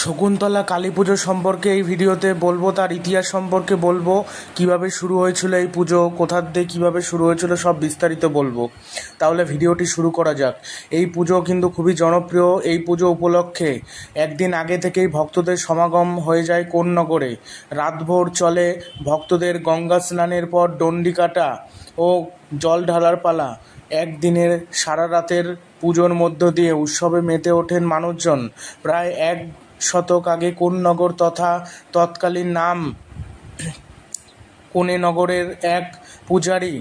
শকুন্তলা কালী পুজো সম্পর্কে এই ভিডিওতে বলবো, তার ইতিহাস সম্পর্কে বলবো, কিভাবে শুরু হয়েছিল এই পুজো, কোথা থেকে কীভাবে শুরু হয়েছিল সব বিস্তারিত বলবো। তাহলে ভিডিওটি শুরু করা যাক। এই পুজো কিন্তু খুবই জনপ্রিয়। এই পুজো উপলক্ষে একদিন আগে থেকেই ভক্তদের সমাগম হয়ে যায় কোন্নগরে। রাতভর চলে ভক্তদের গঙ্গা স্নানের পর ডন্ডি কাটা ও জল ঢালার পালা। একদিনের সারা রাতের পুজোর মধ্য দিয়ে উৎসবে মেতে ওঠেন মানুষজন। প্রায় 1 শতক আগে কোন্নগর তথা তৎকালীন নাম কোনেনগরের এক পূজারী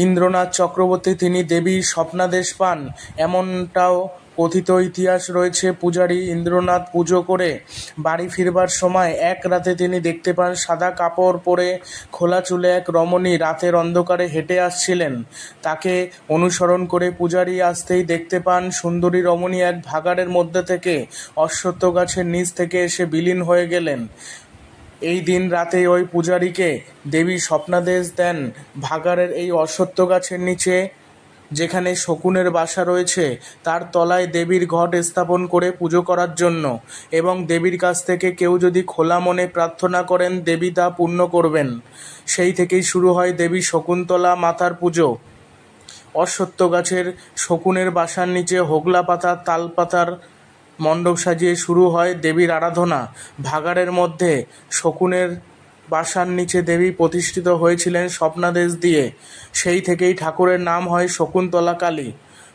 ইন্দ্রনাথ চক্রবর্তী তিনি দেবীর স্বপ্নাদেশ পান, এমনটাও কথিত ইতিহাস রয়েছে। পূজারী ইন্দ্রনাথ পুজো করে বাড়ি ফিরবার সময় এক রাতে তিনি দেখতে পান সাদা কাপড় পরে খোলা চুলে এক রমণী রাতের অন্ধকারে হেঁটে আসছিলেন। তাকে অনুসরণ করে পূজারী আসতেই দেখতে পান সুন্দরী রমণী এক ভাগাড়ের মধ্যে থেকে অশ্বত্থ গাছের নিচ থেকে এসে বিলীন হয়ে গেলেন। এই দিন রাতে ওই পূজারীকে দেবী স্বপ্নাদেশ দেন ভাগাড়ের এই অশ্বত্থ গাছের নিচে যেখানে শকুনের বাসা রয়েছে তার তলায় দেবীর ঘট স্থাপন করে পুজো করার জন্য, এবং দেবীর কাছ থেকে কেউ যদি খোলা মনে প্রার্থনা করেন দেবী তা পূর্ণ করবেন। সেই থেকেই শুরু হয় দেবী শকুন্তলা মাতার পুজো। অশ্বত্থ গাছের শকুনের বাসার নিচে হোগলা পাতা তাল পাতার মণ্ডপ সাজিয়ে শুরু হয় দেবীর আরাধনা। ভাগাড়ের মধ্যে শকুনের বাসার নিচে দেবী প্রতিষ্ঠিত হয়েছিলেন স্বপ্নাদেশ দিয়ে। সেই থেকেই ঠাকুরের নাম হয় শকুন্তলা কালী।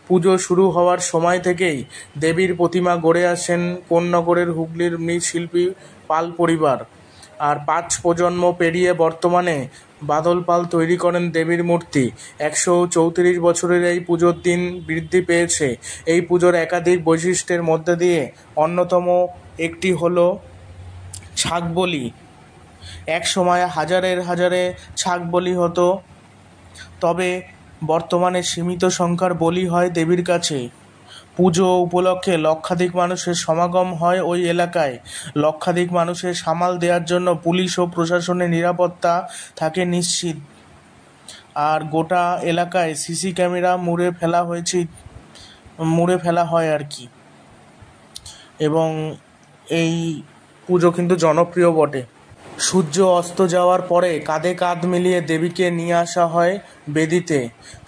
পুজো শুরু হওয়ার সময় থেকেই দেবীর প্রতিমা গড়ে আসেন কোন্নগরের হুগলির মৃৎশিল্পী পাল পরিবার। আর 5 প্রজন্ম পেরিয়ে বর্তমানে বাদল পাল তৈরি করেন দেবীর মূর্তি। 134 বছরের এই পুজোর দিন বৃদ্ধি পেয়েছে। এই পুজোর একাধিক বৈশিষ্ট্যের মধ্যে দিয়ে অন্যতম একটি হলো ছাগ বলি। এক সময় হাজারে ছাগ বলি হতো, তবে বর্তমানে সীমিত সংখ্যার বলি হয় দেবীর কাছে। পুজো উপলক্ষে লক্ষাধিক মানুষের সমাগম হয় ওই এলাকায়। লক্ষাধিক মানুষের সামাল দেওয়ার জন্য পুলিশ ও প্রশাসনের নিরাপত্তা থাকে নিশ্চিত। আর গোটা এলাকায় সিসি ক্যামেরা মুড়ে ফেলা হয় আর কি। এবং এই পুজো কিন্তু জনপ্রিয় বটে। সূর্য অস্ত যাওয়ার পরে কাঁধে কাঁধ মিলিয়ে দেবীকে নিয়ে আসা হয় বেদিতে।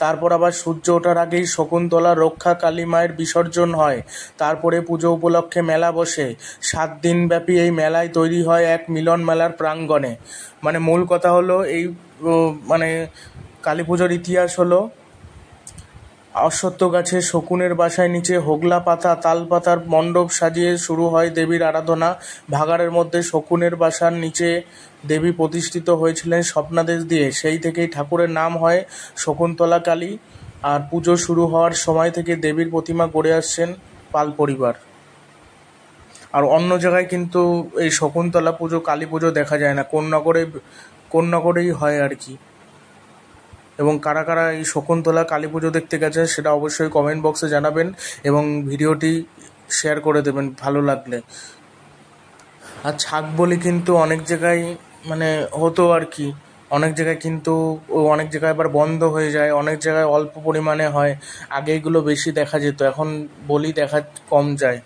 তারপর আবার সূর্য ওঠার আগেই শকুন্তলা রক্ষা কালী মায়ের বিসর্জন হয়। তারপরে পুজো উপলক্ষে মেলা বসে। 7 দিন ব্যাপী এই মেলায় তৈরি হয় এক মিলন মেলার প্রাঙ্গণে। মূল কথা হলো এই কালী পুজোর ইতিহাস হলো অশ্বত্থ গাছের শকুনের বাসায় নিচে হোগলা পাতা তাল পাতার মণ্ডপ সাজিয়ে শুরু হয় দেবীর আরাধনা। ভাগাড়ের মধ্যে শকুনের বাসার নিচে দেবী প্রতিষ্ঠিত হয়েছিলেন স্বপ্নাদেশ দিয়ে। সেই থেকেই ঠাকুরের নাম হয় শকুন্তলা কালী। আর পুজো শুরু হওয়ার সময় থেকে দেবীর প্রতিমা গড়ে আসছেন পাল পরিবার। আর অন্য জায়গায় কিন্তু এই শকুন্তলা পুজো কালী পুজো দেখা যায় না, কোন্নগরেই হয় আর কি। এবং কারা কারা এই শকুন্তলা কালী পুজো দেখতে গেছে সেটা অবশ্যই কমেন্ট বক্সে জানাবেন এবং ভিডিওটি শেয়ার করে দেবেন ভালো লাগলে। আর ছাগ বলি কিন্তু অনেক জায়গায় হতো আর কি, অনেক জায়গায় কিন্তু অনেক জায়গায় আবার বন্ধ হয়ে যায়, অনেক জায়গায় অল্প পরিমাণে হয়। আগে এগুলো বেশি দেখা যেত, এখন বলি দেখা কম যায়।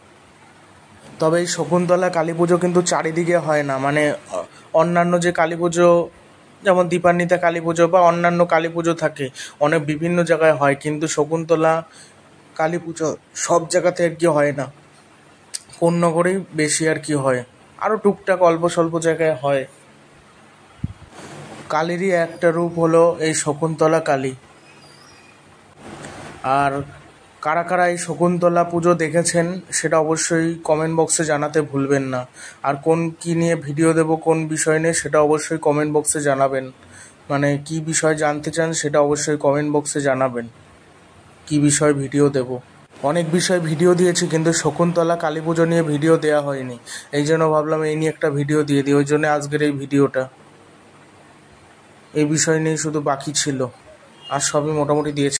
তবে এই শকুন্তলা কালী পুজো কিন্তু চারিদিকে হয় না। অন্যান্য যে কালী পুজো যেমন দীপান্বিতা কালী পুজো বা অন্যান্য কালী পুজো থাকে অনেক বিভিন্ন জায়গায় হয়, কিন্তু শকুন্তলা কালী পুজো সব জায়গাতে আর কি হয় না, কোন্নগরেই বেশি আর কি হয়। আরও টুকটাক অল্প স্বল্প জায়গায় হয়। কালীরই একটা রূপ হলো এই শকুন্তলা কালী। আর কারা কারা এই শকুন্তলা পুজো দেখেছেন সেটা অবশ্যই কমেন্ট বক্সে জানাতে ভুলবেন না। আর কী নিয়ে ভিডিও দেব, কোন বিষয় নিয়ে সেটা অবশ্যই কমেন্ট বক্সে জানাবেন। কী বিষয় জানতে চান সেটা অবশ্যই কমেন্ট বক্সে জানাবেন, কী বিষয় ভিডিও দেব। অনেক বিষয় ভিডিও দিয়েছি কিন্তু শকুন্তলা কালী পুজো নিয়ে ভিডিও দেওয়া হয়নি, এই জন্য ভাবলাম এই নিয়ে একটা ভিডিও দিয়ে দিই। ওই জন্য আজকের এই ভিডিওটা এই বিষয় নিয়ে শুধু বাকি ছিল, আর সবই মোটামুটি দিয়েছি।